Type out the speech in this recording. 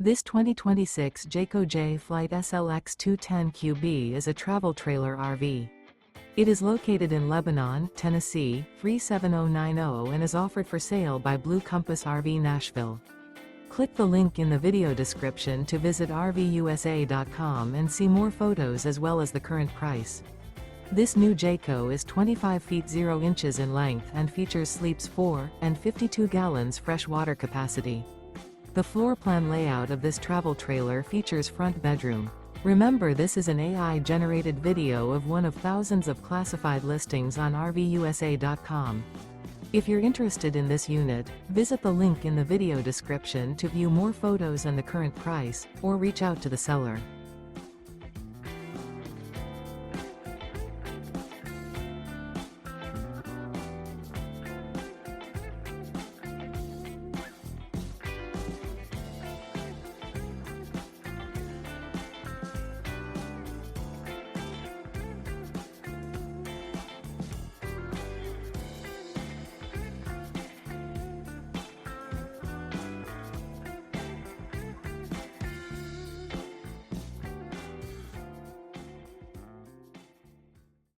This 2026 Jayco Jay Flight SLX 210QB is a travel trailer RV. It is located in Lebanon, Tennessee, 37090 and is offered for sale by Blue Compass RV Nashville. Click the link in the video description to visit RVUSA.com and see more photos as well as the current price. This new Jayco is 25 feet 0 inches in length and features sleeps 4 and 52 gallons fresh water capacity. The floor plan layout of this travel trailer features front bedroom. Remember, this is an AI-generated video of one of thousands of classified listings on RVUSA.com. If you're interested in this unit, visit the link in the video description to view more photos and the current price, or reach out to the seller.